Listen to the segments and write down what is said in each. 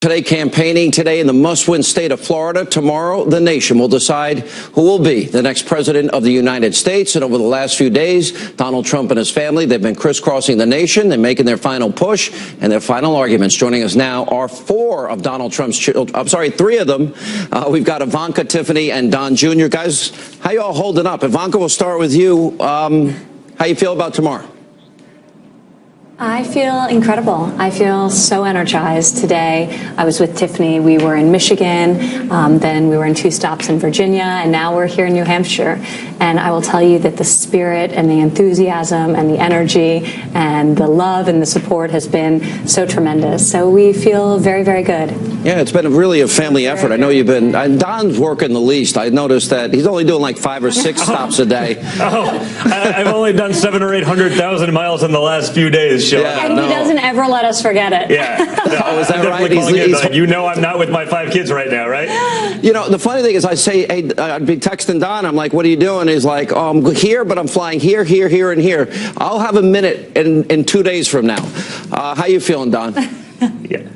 Today, campaigning today in the must-win state of Florida. Tomorrow, the nation will decide who will be the next president of the United States. And over the last few days, Donald Trump and his family, they've been crisscrossing the nation. They're making their final push and their final arguments. Joining us now are four of Donald Trump's children. I'm sorry, three of them. We've got Ivanka, Tiffany, and Don Jr. Guys, how you all holding up? Ivanka, we'll start with you. How you feel about tomorrow? I feel incredible. I feel so energized today. I was with Tiffany. We were in Michigan, then we were in 2 stops in Virginia, and now we're here in New Hampshire. And I will tell you that the spirit and the enthusiasm and the energy and the love and the support has been so tremendous. So we feel very, very good. Yeah, it's been really a family effort. I know you've been, Don's working the least. I noticed that he's only doing like 5 or 6 stops a day. I've only done 700,000 or 800,000 miles in the last few days. Yeah, and he doesn't ever let us forget it. Yeah. No, oh, is that right? Like, you know I'm not with my 5 kids right now, right? You know, the funny thing is I say, hey, I'd be texting Don. I'm like, what are you doing? He's like, oh, I'm here, but I'm flying here, here, here, and here. I'll have a minute in 2 days from now. How you feeling, Don? Yeah.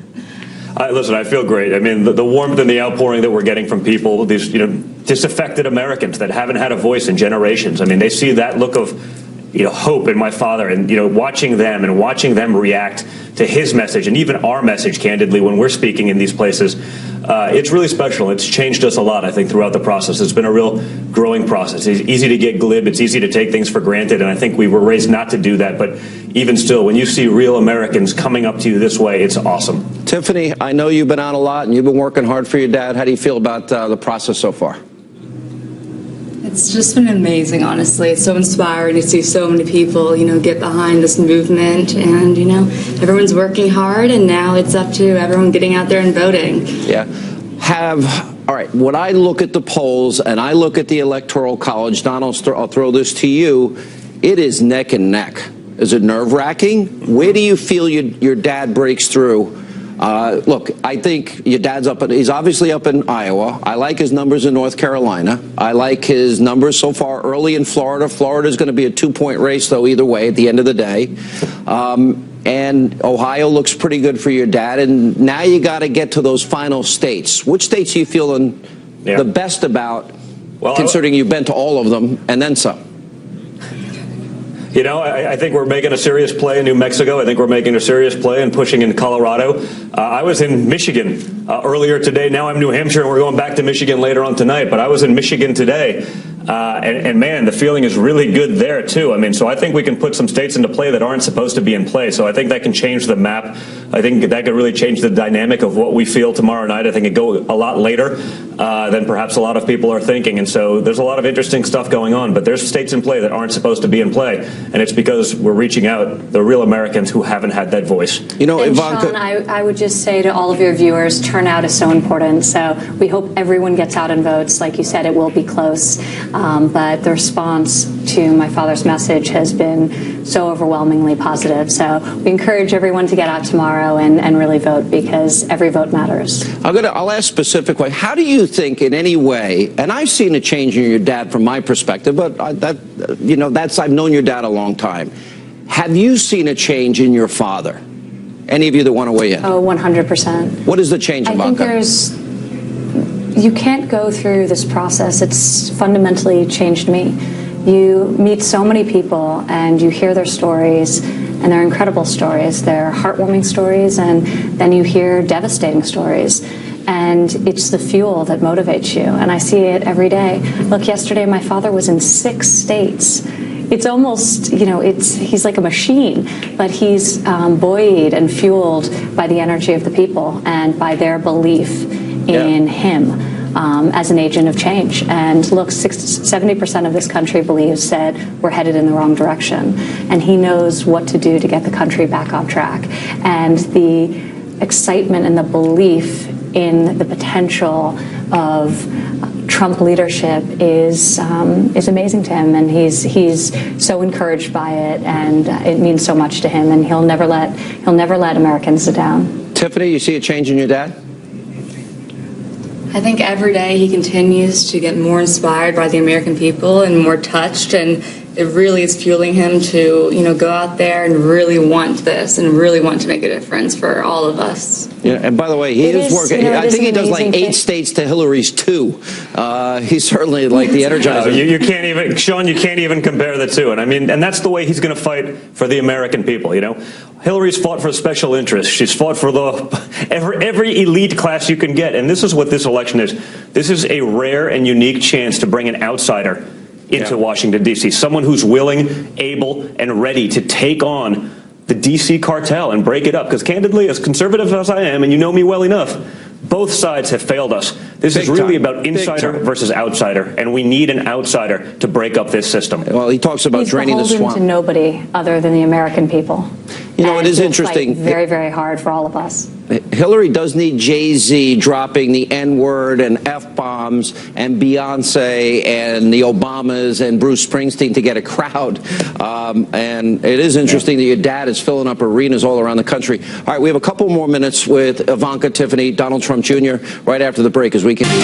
Listen, I feel great. I mean, the warmth and the outpouring that we're getting from people, these, disaffected Americans that haven't had a voice in generations. I mean, they see that look of hope in my father, and watching them react to his message and even our message, candidly, when we're speaking in these places, it's really special. It's changed us a lot, I think, throughout the process. It's been a real growing process. It's easy to get glib. It's easy to take things for granted, and I think we were raised not to do that. But even still, when you see real Americans coming up to you this way, it's awesome. Tiffany, I know you've been out a lot and you've been working hard for your dad. How do you feel about the process so far? It's just been amazing, honestly. It's so inspiring to see so many people, get behind this movement, and, everyone's working hard, and now it's up to everyone getting out there and voting. Yeah. All right, when I look at the polls and I look at the Electoral College, Don, I'll throw this to you, it is neck and neck. Is it nerve-wracking? Where do you feel your dad breaks through? Look, I think your dad's he's obviously up in Iowa. I like his numbers in North Carolina. I like his numbers so far early in Florida. Florida's going to be a 2-point race, though, either way, at the end of the day. And Ohio looks pretty good for your dad. And now you got to get to those final states. Which states are you feeling the best about, considering you've been to all of them and then some? I think we're making a serious play in New Mexico. I think we're making a serious play and pushing in Colorado. I was in Michigan earlier today. Now I'm in New Hampshire, and we're going back to Michigan later on tonight. But I was in Michigan today, and man, the feeling is really good there, too. I mean, so I think we can put some states into play that aren't supposed to be in play. So I think that can change the map. I think that could really change the dynamic of what we feel tomorrow night. I think it go a lot later than perhaps a lot of people are thinking. And so there's a lot of interesting stuff going on. But there's states in play that aren't supposed to be in play. And it's because we're reaching out the real Americans who haven't had that voice. Ivanka, Sean, I would just say to all of your viewers, turnout is so important. So we hope everyone gets out and votes. Like you said, it will be close. But the response to my father's message has been so overwhelmingly positive. So we encourage everyone to get out tomorrow and really vote, because every vote matters. I'll ask specifically, how do you think in any way, and I've seen a change in your dad from my perspective, but I've known your dad a long time. Have you seen a change in your father? Any of you that want to weigh in? Oh, 100%. What is the change, Ivanka? I think you can't go through this process. It's fundamentally changed me. You meet so many people and you hear their stories, and they're incredible stories. They're heartwarming stories, and then you hear devastating stories. And it's the fuel that motivates you. And I see it every day. Look, yesterday my father was in 6 states. It's almost, he's like a machine, but he's buoyed and fueled by the energy of the people and by their belief in him as an agent of change. And look, 70% of this country believes that we're headed in the wrong direction. And he knows what to do to get the country back on track. And the excitement and the belief in the potential of Trump leadership is amazing to him, and he's so encouraged by it, and it means so much to him, and he'll never let Americans down. Tiffany, you see a change in your dad? I think every day he continues to get more inspired by the American people and more touched, and it really is fueling him to, go out there and really want this and really want to make a difference for all of us. Yeah, and by the way, he is working. I think he does like 8 states to Hillary's 2. He's certainly like the Energizer. You can't even, Sean, you can't even compare the two. And I mean, and that's the way he's going to fight for the American people, Hillary's fought for special interests. She's fought for every elite class you can get. And this is what this election is. This is a rare and unique chance to bring an outsider into Washington, D.C., someone who's willing, able, and ready to take on the D.C. cartel and break it up. Because candidly, as conservative as I am, and you know me well enough, both sides have failed us. This is really about insider versus outsider, and we need an outsider to break up this system. Well, he talks about draining the swamp. He's beholden to nobody other than the American people. It is interesting. Fight very, very hard for all of us. Hillary does need Jay-Z dropping the N-word and F-bombs and Beyonce and the Obamas and Bruce Springsteen to get a crowd. And it is interesting that your dad is filling up arenas all around the country. All right, we have a couple more minutes with Ivanka, Tiffany, Donald Trump Jr. right after the break as we continue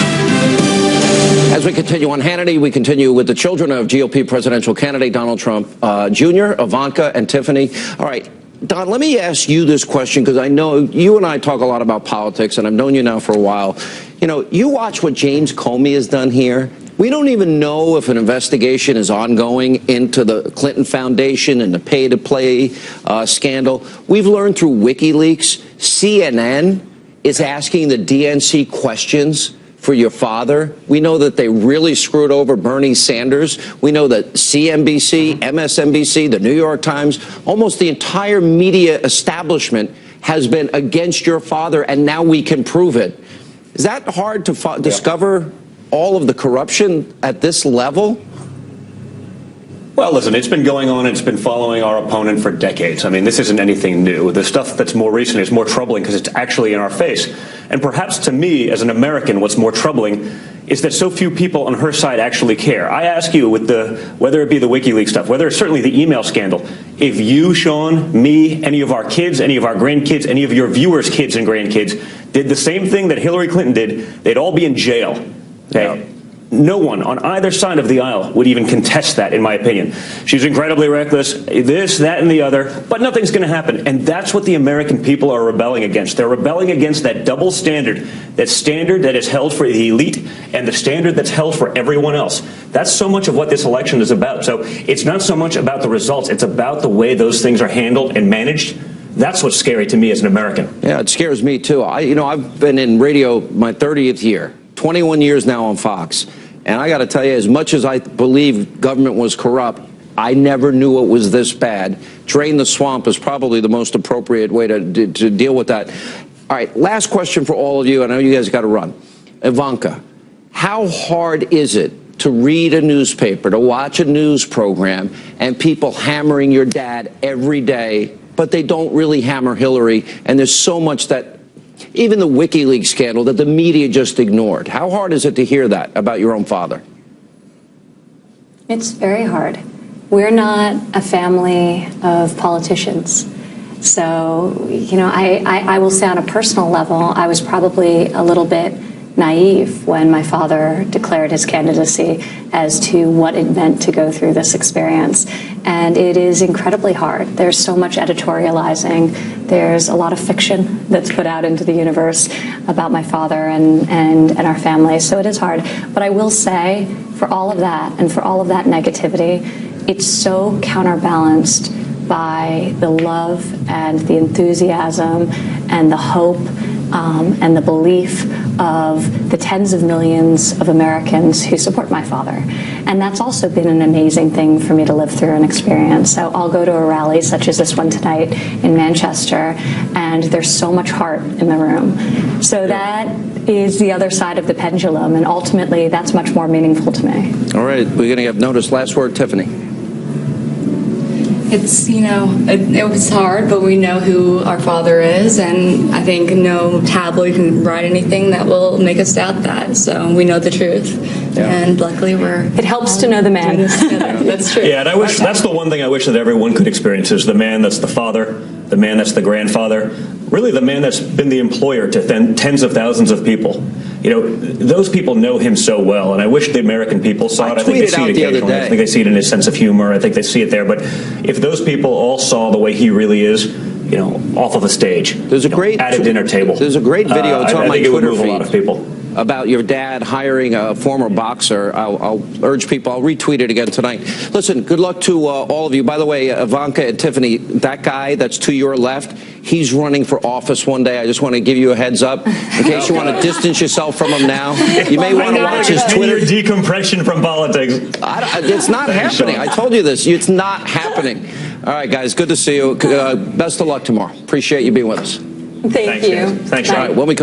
on Hannity. We continue with the children of GOP presidential candidate Donald Trump Jr., Ivanka, and Tiffany. All right. Don, let me ask you this question, because I know you and I talk a lot about politics, and I've known you now for a while. You watch what James Comey has done here. We don't even know if an investigation is ongoing into the Clinton Foundation and the pay-to-play scandal. We've learned through WikiLeaks, CNN is asking the DNC questions for your father. We know that they really screwed over Bernie Sanders. We know that CNBC, MSNBC, the New York Times, almost the entire media establishment has been against your father, and now we can prove it. Is that hard to discover all of the corruption at this level? Well, listen, it's been going on. It's been following our opponent for decades. I mean, this isn't anything new. The stuff that's more recent is more troubling because it's actually in our face. And perhaps to me, as an American, what's more troubling is that so few people on her side actually care. I ask you, with whether it be the WikiLeaks stuff, whether it's certainly the email scandal, if you, Sean, me, any of our kids, any of our grandkids, any of your viewers' kids and grandkids did the same thing that Hillary Clinton did, they'd all be in jail. Okay? Yeah. No one on either side of the aisle would even contest that, in my opinion. She's incredibly reckless, this, that, and the other, but nothing's going to happen. And that's what the American people are rebelling against. They're rebelling against that double standard that is held for the elite and the standard that's held for everyone else. That's so much of what this election is about. So it's not so much about the results. It's about the way those things are handled and managed. That's what's scary to me as an American. Yeah, it scares me, too. I've been in radio my 30th year, 21 years now on Fox. And I got to tell you, as much as I believe government was corrupt, I never knew it was this bad. Drain the swamp is probably the most appropriate way to deal with that. All right, last question for all of you. I know you guys got to run. Ivanka, how hard is it to read a newspaper, to watch a news program, and people hammering your dad every day, but they don't really hammer Hillary, and there's so much that even the WikiLeaks scandal that the media just ignored? How hard is it to hear that about your own father? It's very hard. We're not a family of politicians. So, I will say on a personal level, I was probably a little bit naive when my father declared his candidacy as to what it meant to go through this experience. And it is incredibly hard. There's so much editorializing. There's a lot of fiction that's put out into the universe about my father and our family. So it is hard. But I will say, for all of that and for all of that negativity, it's so counterbalanced by the love and the enthusiasm and the hope and the belief of the tens of millions of Americans who support my father. And that's also been an amazing thing for me to live through and experience. So I'll go to a rally such as this one tonight in Manchester, and there's so much heart in the room. So that is the other side of the pendulum, and ultimately that's much more meaningful to me. All right, we're going to have notice. Last word, Tiffany. It's, it was hard, but we know who our father is, and I think no tabloid can write anything that will make us doubt that. So we know the truth, and luckily it helps to know the man. That's true. Yeah, and that's the one thing I wish that everyone could experience is the man that's the father, the man that's the grandfather. really the man that's been the employer to tens of thousands of people. You know, those people know him so well, and I wish the American people saw it. I think they see it occasionally. I think they see it in his sense of humor. I think they see it there. But if those people all saw the way he really is, you know, off of a stage, there's a great at a dinner table. There's a great video. It's on my Twitter feed. A lot of people. About your dad hiring a former boxer. I'll urge people. I'll retweet it again tonight. Listen, good luck to all of you. By the way, Ivanka and Tiffany, that guy that's to your left, he's running for office one day. I just want to give you a heads up in case you want to distance yourself from him now. You may want to watch his Twitter. Decompression from politics. It's not happening. I told you this. It's not happening. All right, guys, good to see you. Best of luck tomorrow. Appreciate you being with us. Thank you. Thanks. All right, when we come